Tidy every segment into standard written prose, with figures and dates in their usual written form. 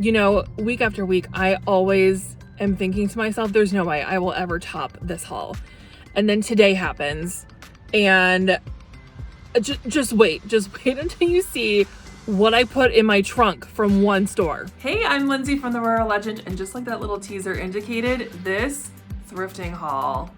You know, week after week, I always am thinking to myself, there's no way I will ever top this haul. And then today happens, and just wait until you see what I put in my trunk from one store. Hey, I'm Lindsay from The Rural Legend, and just like that little teaser indicated, this thrifting haul.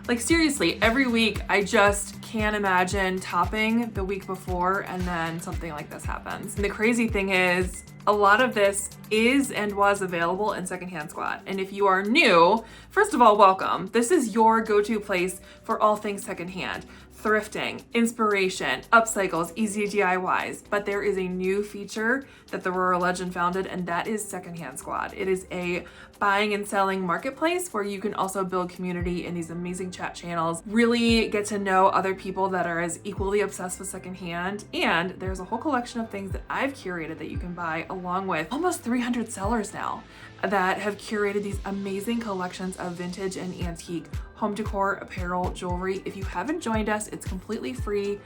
Like seriously, every week I just can't imagine topping the week before and then something like this happens. And the crazy thing is, a lot of this is and was available in Secondhand Squad. And if you are new, first of all, welcome. This is your go-to place for all things secondhand. Thrifting, inspiration, upcycles, easy DIYs. But there is a new feature that the Rural Legend founded, and that is Secondhand Squad. It is a buying and selling marketplace where you can also build community in these amazing chat channels, really get to know other people that are as equally obsessed with secondhand. And there's a whole collection of things that I've curated that you can buy, along with almost 300 sellers now that have curated these amazing collections of vintage and antique home decor, apparel, jewelry. If you haven't joined us, it's completely free.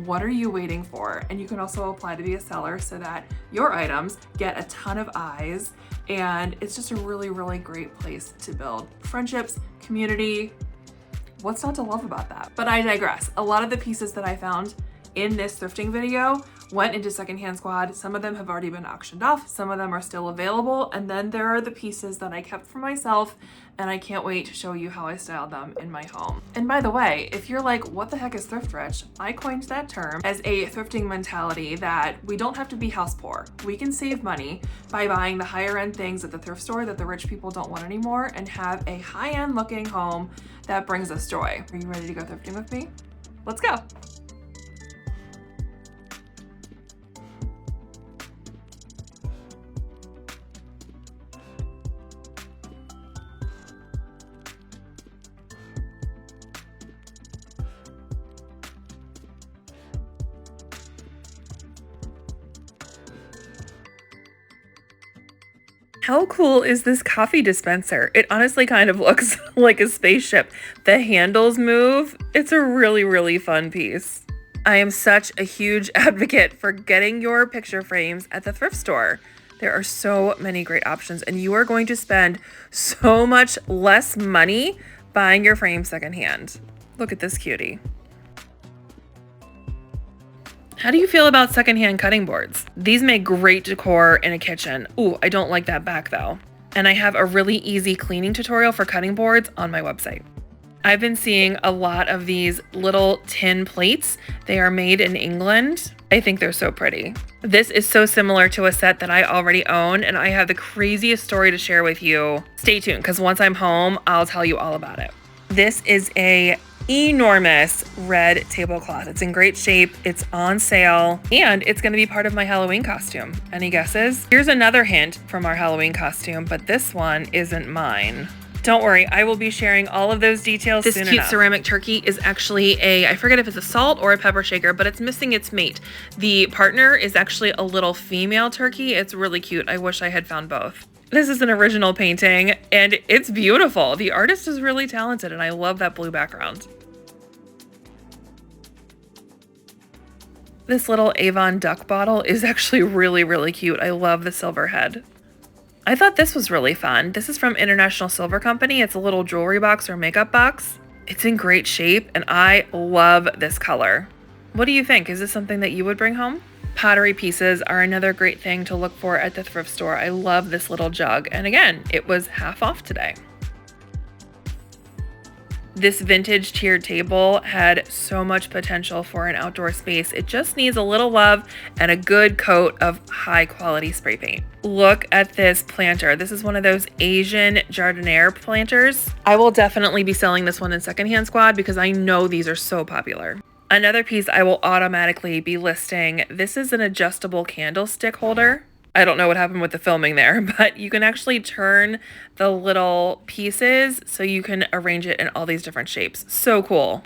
What are you waiting for? And you can also apply to be a seller so that your items get a ton of eyes. And it's just a really, really great place to build friendships, community. What's not to love about that? But I digress. A lot of the pieces that I found in this thrifting video went into Secondhand Squad. Some of them have already been auctioned off. Some of them are still available. And then there are the pieces that I kept for myself, and I can't wait to show you how I styled them in my home. And by the way, if you're like, what the heck is thrift rich? I coined that term as a thrifting mentality that we don't have to be house poor. We can save money by buying the higher end things at the thrift store that the rich people don't want anymore and have a high end looking home that brings us joy. Are you ready to go thrifting with me? Let's go. How cool is this coffee dispenser? It honestly kind of looks like a spaceship. The handles move. It's a really, really fun piece. I am such a huge advocate for getting your picture frames at the thrift store. There are so many great options, and you are going to spend so much less money buying your frames secondhand. Look at this cutie. How do you feel about secondhand cutting boards? These make great decor in a kitchen. Ooh, I don't like that back though. And I have a really easy cleaning tutorial for cutting boards on my website. I've been seeing a lot of these little tin plates. They are made in England. I think they're so pretty. This is so similar to a set that I already own, and I have the craziest story to share with you. Stay tuned, because once I'm home, I'll tell you all about it. This is a enormous red tablecloth. It's in great shape, it's on sale, and it's going to be part of my Halloween costume. Any guesses? Here's another hint from our Halloween costume, but this one isn't mine. Don't worry, I will be sharing all of those details soon enough. This cute ceramic turkey is actually I forget if it's a salt or a pepper shaker, but it's missing its mate. The partner is actually a little female turkey. It's really cute. I wish I had found both. This is an original painting, and it's beautiful. The artist is really talented, and I love that blue background. This little Avon duck bottle is actually really, really cute. I love the silver head. I thought this was really fun. This is from International Silver Company. It's a little jewelry box or makeup box. It's in great shape, and I love this color. What do you think? Is this something that you would bring home? Pottery pieces are another great thing to look for at the thrift store. I love this little jug, and again, it was half off today. This vintage tiered table had so much potential for an outdoor space. It just needs a little love and a good coat of high quality spray paint. Look at this planter. This is one of those Asian jardiniere planters. I will definitely be selling this one in Secondhand Squad because I know these are so popular. Another piece I will automatically be listing. This is an adjustable candlestick holder. I don't know what happened with the filming there, but you can actually turn the little pieces so you can arrange it in all these different shapes. So cool.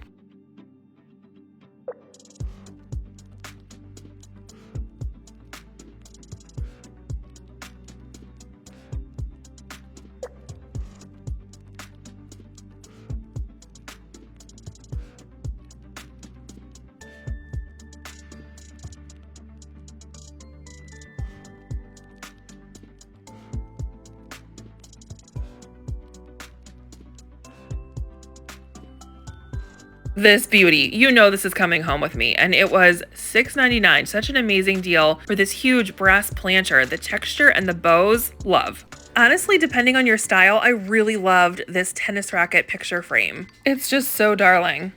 this beauty. You know this is coming home with me, and it was $6.99. Such an amazing deal for this huge brass planter. The texture and the bows, love. Honestly, depending on your style, I really loved this tennis racket picture frame. It's just so darling.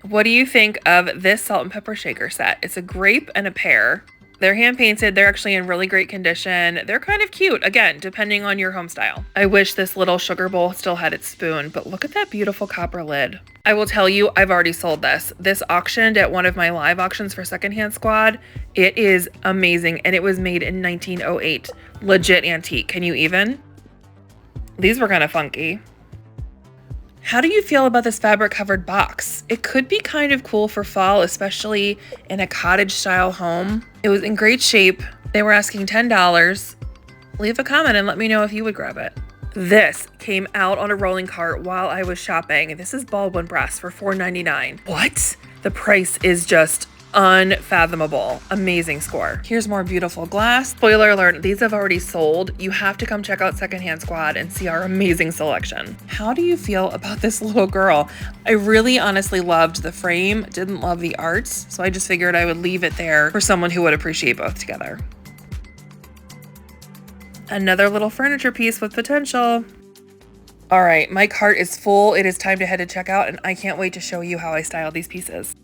What do you think of this salt and pepper shaker set? It's a grape and a pear. They're hand painted. They're actually in really great condition. They're kind of cute, again, depending on your home style. I wish this little sugar bowl still had its spoon, but look at that beautiful copper lid. I will tell you, I've already sold this. This auctioned at one of my live auctions for Secondhand Squad. It is amazing, and it was made in 1908. Legit antique. Can you even? These were kind of funky. How do you feel about this fabric covered box? It could be kind of cool for fall, especially in a cottage style home. It was in great shape. They were asking $10. Leave a comment and let me know if you would grab it. This came out on a rolling cart while I was shopping. This is Baldwin brass for $4.99. What? The price is just unfathomable. Amazing score. Here's more beautiful glass. Spoiler alert, these have already sold. You have to come check out Secondhand Squad and see our amazing selection. How do you feel about this little girl? I really honestly loved the frame, didn't love the arts, so I just figured I would leave it there for someone who would appreciate both together. Another little furniture piece with potential. All right, my cart is full. It is time to head to checkout, and I can't wait to show you how I style these pieces.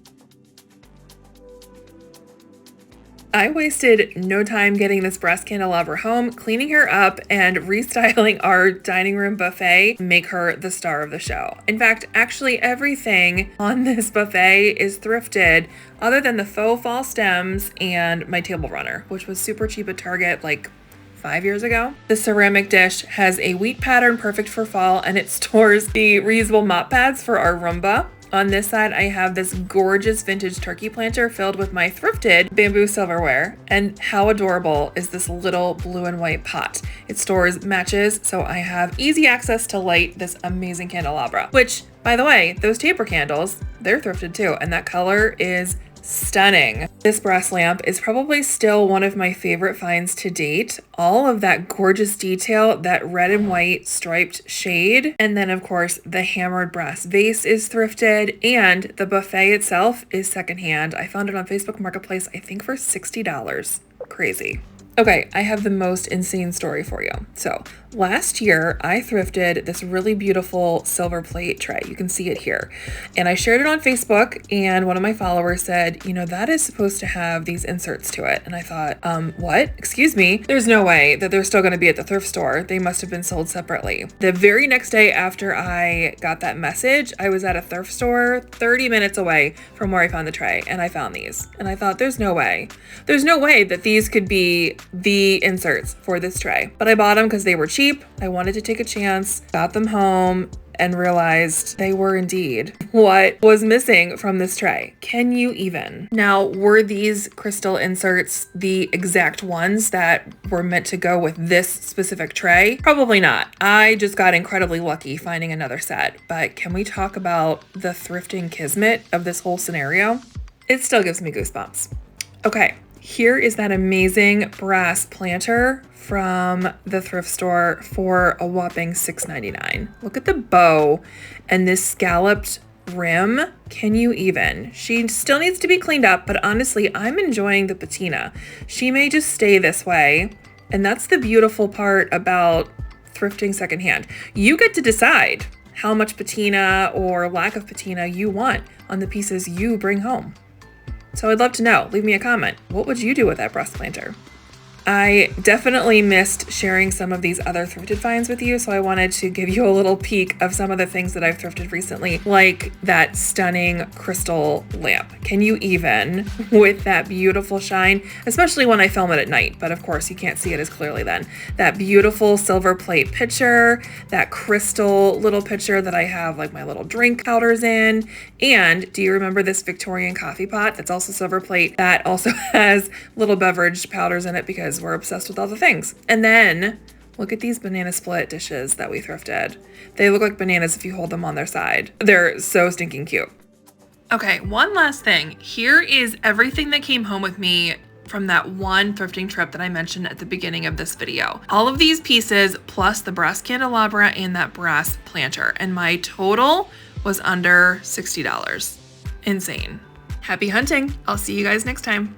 I wasted no time getting this brass candelabra home, cleaning her up, and restyling our dining room buffet to make her the star of the show. In fact, actually everything on this buffet is thrifted other than the faux fall stems and my table runner, which was super cheap at Target like 5 years ago. The ceramic dish has a wheat pattern perfect for fall, and it stores the reusable mop pads for our Roomba. On this side, I have this gorgeous vintage turkey planter filled with my thrifted bamboo silverware. And how adorable is this little blue and white pot? It stores matches, so I have easy access to light this amazing candelabra, which, by the way, those taper candles, they're thrifted too, and that color is stunning. This brass lamp is probably still one of my favorite finds to date. All of that gorgeous detail, that red and white striped shade, and then of course the hammered brass vase is thrifted, and the buffet itself is secondhand. I found it on Facebook Marketplace, I think for $60. Crazy. Okay, I have the most insane story for you. So last year I thrifted this really beautiful silver plate tray. You can see it here. And I shared it on Facebook, and one of my followers said, you know, that is supposed to have these inserts to it. And I thought, what? Excuse me? There's no way that they're still going to be at the thrift store. They must have been sold separately. The very next day after I got that message, I was at a thrift store 30 minutes away from where I found the tray, and I found these. And I thought, there's no way. There's no way that these could be the inserts for this tray. But I bought them because they were cheap. I wanted to take a chance, got them home, and realized they were indeed what was missing from this tray. Can you even? Now, were these crystal inserts the exact ones that were meant to go with this specific tray? Probably not. I just got incredibly lucky finding another set. But can we talk about the thrifting Kismet of this whole scenario? It still gives me goosebumps. Okay. Here is that amazing brass planter from the thrift store for a whopping $6.99. Look at the bow and this scalloped rim. Can you even? She still needs to be cleaned up, but honestly, I'm enjoying the patina. She may just stay this way. And that's the beautiful part about thrifting secondhand. You get to decide how much patina or lack of patina you want on the pieces you bring home. So I'd love to know. Leave me a comment. What would you do with that brass planter? I definitely missed sharing some of these other thrifted finds with you, so I wanted to give you a little peek of some of the things that I've thrifted recently, like that stunning crystal lamp. Can you even? With that beautiful shine, especially when I film it at night, but of course you can't see it as clearly then. That beautiful silver plate pitcher, that crystal little pitcher that I have like my little drink powders in, and do you remember this Victorian coffee pot that's also silver plate that also has little beverage powders in it because we're obsessed with all the things. And then look at these banana split dishes that we thrifted. They look like bananas if you hold them on their side. They're so stinking cute. Okay, one last thing. Here is everything that came home with me from that one thrifting trip that I mentioned at the beginning of this video. All of these pieces plus the brass candelabra and that brass planter. And my total was under $60. insane. Happy hunting. I'll see you guys next time.